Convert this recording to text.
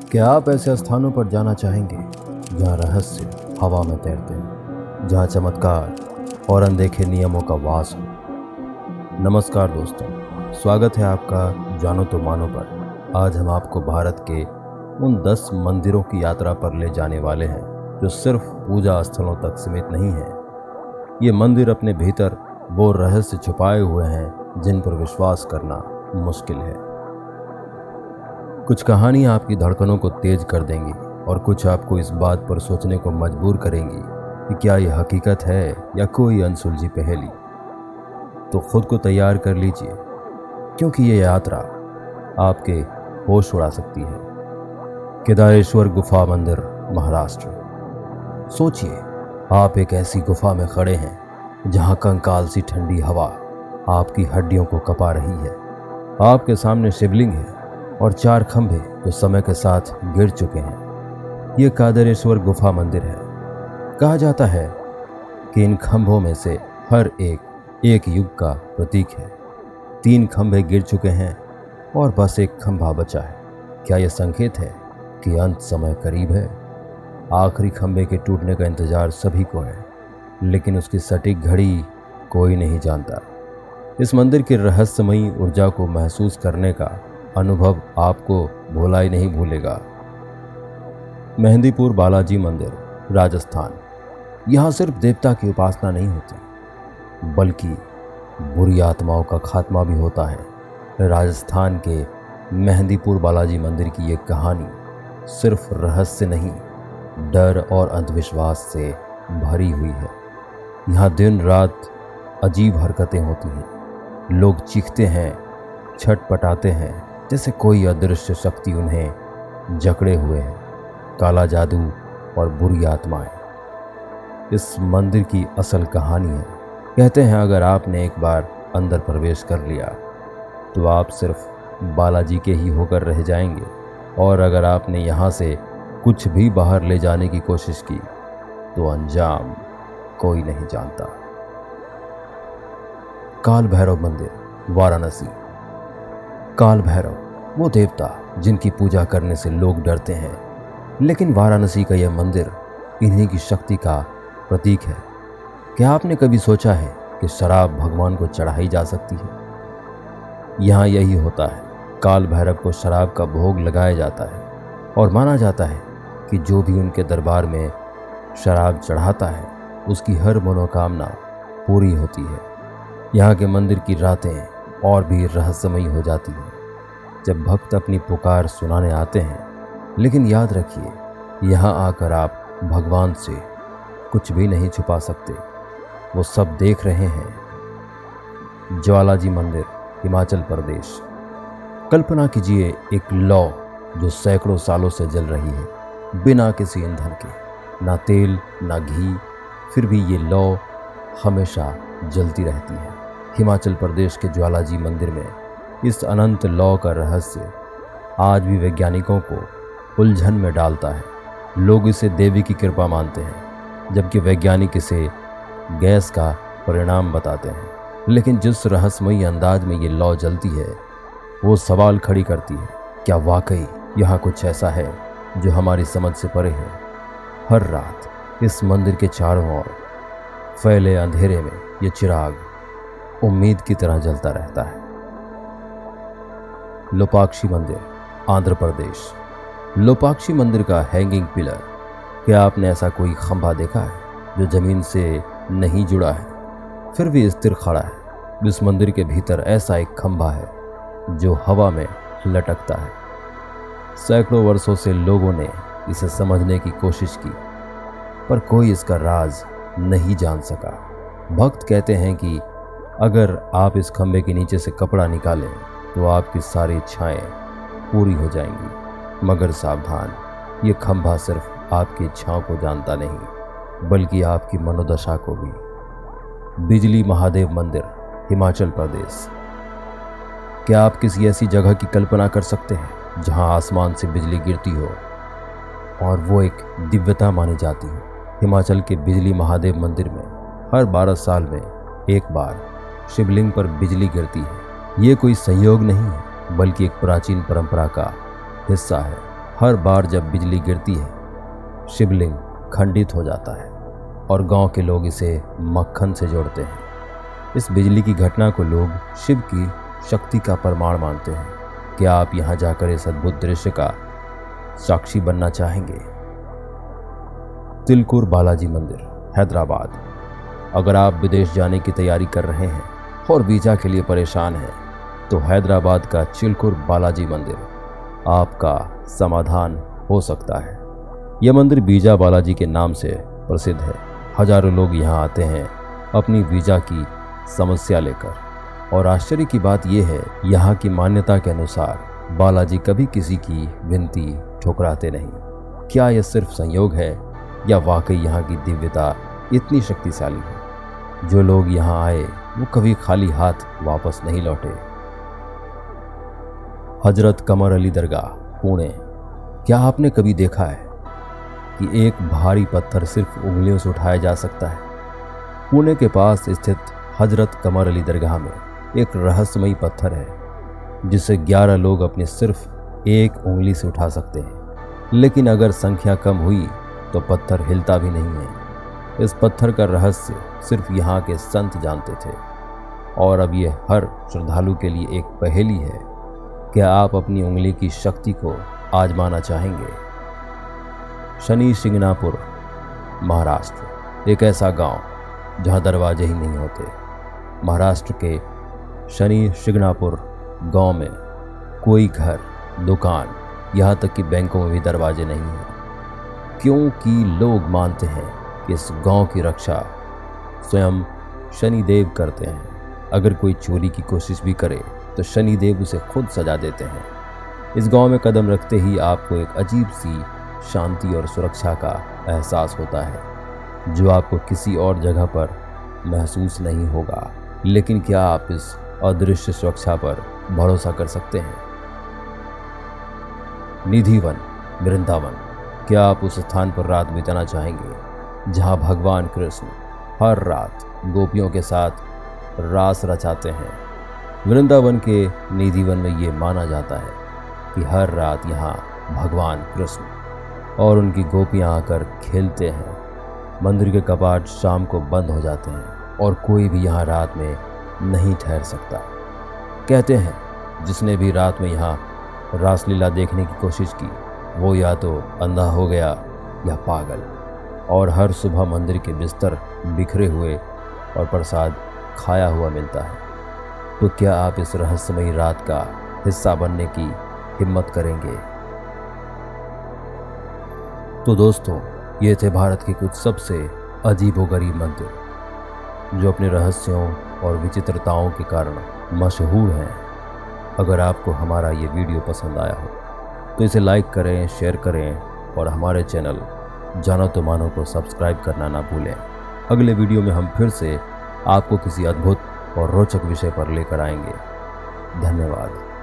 क्या आप ऐसे स्थानों पर जाना चाहेंगे जहां रहस्य हवा में तैरते हैं, जहां चमत्कार और अनदेखे नियमों का वास हो? नमस्कार दोस्तों, स्वागत है आपका जानो तो मानो पर। आज हम आपको भारत के उन 10 मंदिरों की यात्रा पर ले जाने वाले हैं जो सिर्फ पूजा स्थलों तक सीमित नहीं हैं। ये मंदिर अपने भीतर वो रहस्य छुपाए हुए हैं जिन पर विश्वास करना मुश्किल है। कुछ कहानियां आपकी धड़कनों को तेज कर देंगी और कुछ आपको इस बात पर सोचने को मजबूर करेंगी कि क्या यह हकीकत है या कोई अनसुलझी पहेली। तो खुद को तैयार कर लीजिए, क्योंकि ये यात्रा आपके होश उड़ा सकती है। केदारेश्वर गुफा मंदिर, महाराष्ट्र। सोचिए, आप एक ऐसी गुफा में खड़े हैं जहां कंकाल सी ठंडी हवा आपकी हड्डियों को कपा रही है। आपके सामने शिवलिंग है और 4 खंभे जो समय के साथ गिर चुके हैं। ये केदारेश्वर गुफा मंदिर है। कहा जाता है कि इन खंभों में से हर एक युग का प्रतीक है। 3 खंभे गिर चुके हैं और बस एक खंभा बचा है। क्या यह संकेत है कि अंत समय करीब है? आखिरी खंभे के टूटने का इंतजार सभी को है, लेकिन उसकी सटीक घड़ी कोई नहीं जानता। इस मंदिर की रहस्यमयी ऊर्जा को महसूस करने का अनुभव आपको भुला ही नहीं भूलेगा। मेहंदीपुर बालाजी मंदिर, राजस्थान। यहाँ सिर्फ देवता की उपासना नहीं होती, बल्कि बुरी आत्माओं का खात्मा भी होता है। राजस्थान के मेहंदीपुर बालाजी मंदिर की ये कहानी सिर्फ रहस्य नहीं, डर और अंधविश्वास से भरी हुई है। यहाँ दिन रात अजीब हरकतें होती हैं। लोग चीखते हैं, छटपटाते हैं, जैसे कोई अदृश्य शक्ति उन्हें जकड़े हुए है। काला जादू और बुरी आत्माएं इस मंदिर की असल कहानी है। कहते हैं अगर आपने एक बार अंदर प्रवेश कर लिया तो आप सिर्फ बालाजी के ही होकर रह जाएंगे, और अगर आपने यहाँ से कुछ भी बाहर ले जाने की कोशिश की तो अंजाम कोई नहीं जानता। काल भैरव मंदिर, वाराणसी। काल भैरव वो देवता जिनकी पूजा करने से लोग डरते हैं, लेकिन वाराणसी का यह मंदिर इन्हीं की शक्ति का प्रतीक है। क्या आपने कभी सोचा है कि शराब भगवान को चढ़ाई जा सकती है? यहाँ यही होता है। काल भैरव को शराब का भोग लगाया जाता है और माना जाता है कि जो भी उनके दरबार में शराब चढ़ाता है उसकी हर मनोकामना पूरी होती है। यहाँ के मंदिर की रातें और भी रहस्यमयी हो जाती हैं जब भक्त अपनी पुकार सुनाने आते हैं। लेकिन याद रखिए, यहाँ आकर आप भगवान से कुछ भी नहीं छुपा सकते, वो सब देख रहे हैं। ज्वालाजी मंदिर, हिमाचल प्रदेश। कल्पना कीजिए एक लौ जो सैकड़ों सालों से जल रही है, बिना किसी ईंधन के, ना तेल ना घी, फिर भी ये लौ हमेशा जलती रहती है। हिमाचल प्रदेश के ज्वालाजी मंदिर में इस अनंत लौ का रहस्य आज भी वैज्ञानिकों को उलझन में डालता है। लोग इसे देवी की कृपा मानते हैं, जबकि वैज्ञानिक इसे गैस का परिणाम बताते हैं। लेकिन जिस रहस्यमयी अंदाज में ये लौ जलती है, वो सवाल खड़ी करती है, क्या वाकई यहाँ कुछ ऐसा है जो हमारी समझ से परे है? हर रात इस मंदिर के चारों ओर फैले अंधेरे में ये चिराग उम्मीद की तरह जलता रहता है। लोपाक्षी मंदिर, आंध्र प्रदेश। लोपाक्षी मंदिर का हैंगिंग पिलर। क्या आपने ऐसा कोई खंभा देखा है जो जमीन से नहीं जुड़ा है फिर भी स्थिर खड़ा है? इस मंदिर के भीतर ऐसा एक खंभा है जो हवा में लटकता है। सैकड़ों वर्षों से लोगों ने इसे समझने की कोशिश की, पर कोई इसका राज नहीं जान सका। भक्त कहते हैं कि अगर आप इस खंभे के नीचे से कपड़ा निकालें तो आपकी सारी इच्छाएं पूरी हो जाएंगी। मगर सावधान, ये खंभा सिर्फ आपकी इच्छाओं को जानता नहीं, बल्कि आपकी मनोदशा को भी। बिजली महादेव मंदिर, हिमाचल प्रदेश। क्या आप किसी ऐसी जगह की कल्पना कर सकते हैं जहां आसमान से बिजली गिरती हो और वो एक दिव्यता मानी जाती है? हिमाचल के बिजली महादेव मंदिर में हर 12 साल में एक बार शिवलिंग पर बिजली गिरती है। ये कोई संयोग नहीं है, बल्कि एक प्राचीन परंपरा का हिस्सा है। हर बार जब बिजली गिरती है शिवलिंग खंडित हो जाता है और गांव के लोग इसे मक्खन से जोड़ते हैं। इस बिजली की घटना को लोग शिव की शक्ति का प्रमाण मानते हैं। क्या आप यहां जाकर इस अद्भुत दृश्य का साक्षी बनना चाहेंगे? तिलकुर बालाजी मंदिर, हैदराबाद। अगर आप विदेश जाने की तैयारी कर रहे हैं और वीजा के लिए परेशान हैं तो हैदराबाद का चिलकुर बालाजी मंदिर आपका समाधान हो सकता है। यह मंदिर वीजा बालाजी के नाम से प्रसिद्ध है। हजारों लोग यहाँ आते हैं अपनी वीजा की समस्या लेकर। और आश्चर्य की बात यह है, यहाँ की मान्यता के अनुसार बालाजी कभी किसी की विनती ठुकराते नहीं। क्या यह सिर्फ संयोग है या वाकई यहाँ की दिव्यता इतनी शक्तिशाली है? जो लोग यहाँ आए वो कभी खाली हाथ वापस नहीं लौटे। हजरत कमर अली दरगाह, पुणे। क्या आपने कभी देखा है कि एक भारी पत्थर सिर्फ उंगलियों से उठाया जा सकता है? पुणे के पास स्थित हजरत कमर अली दरगाह में एक रहस्यमयी पत्थर है जिसे 11 लोग अपनी सिर्फ एक उंगली से उठा सकते हैं। लेकिन अगर संख्या कम हुई तो पत्थर हिलता भी नहीं है। इस पत्थर का रहस्य सिर्फ यहाँ के संत जानते थे और अब यह हर श्रद्धालु के लिए एक पहेली है। क्या आप अपनी उंगली की शक्ति को आजमाना चाहेंगे? शनि शिंगणापुर, महाराष्ट्र। एक ऐसा गांव जहां दरवाजे ही नहीं होते। महाराष्ट्र के शनि शिंगणापुर गांव में कोई घर, दुकान, यहां तक कि बैंकों में भी दरवाजे नहीं हैं, क्योंकि लोग मानते हैं कि इस गांव की रक्षा स्वयं शनिदेव करते हैं। अगर कोई चोरी की कोशिश भी करे तो शनिदेव उसे खुद सजा देते हैं। इस गांव में कदम रखते ही आपको एक अजीब सी शांति और सुरक्षा का एहसास होता है जो आपको किसी और जगह पर महसूस नहीं होगा। लेकिन क्या आप इस अदृश्य सुरक्षा पर भरोसा कर सकते हैं? निधिवन, वृंदावन। क्या आप उस स्थान पर रात बिताना चाहेंगे जहां भगवान कृष्ण हर रात गोपियों के साथ रास रचाते हैं? वृंदावन के निधिवन में ये माना जाता है कि हर रात यहाँ भगवान कृष्ण और उनकी गोपियाँ आकर खेलते हैं। मंदिर के कपाट शाम को बंद हो जाते हैं और कोई भी यहाँ रात में नहीं ठहर सकता। कहते हैं जिसने भी रात में यहाँ रासलीला देखने की कोशिश की वो या तो अंधा हो गया या पागल। और हर सुबह मंदिर के बिस्तर बिखरे हुए और प्रसाद खाया हुआ मिलता है। तो क्या आप इस रहस्यमयी रात का हिस्सा बनने की हिम्मत करेंगे? तो दोस्तों, ये थे भारत के कुछ सबसे अजीबोगरीब मंदिर जो अपने रहस्यों और विचित्रताओं के कारण मशहूर हैं। अगर आपको हमारा ये वीडियो पसंद आया हो तो इसे लाइक करें, शेयर करें और हमारे चैनल जानो तो मानो को सब्सक्राइब करना ना भूलें। अगले वीडियो में हम फिर से आपको किसी अद्भुत और रोचक विषय पर लेकर आएंगे। धन्यवाद।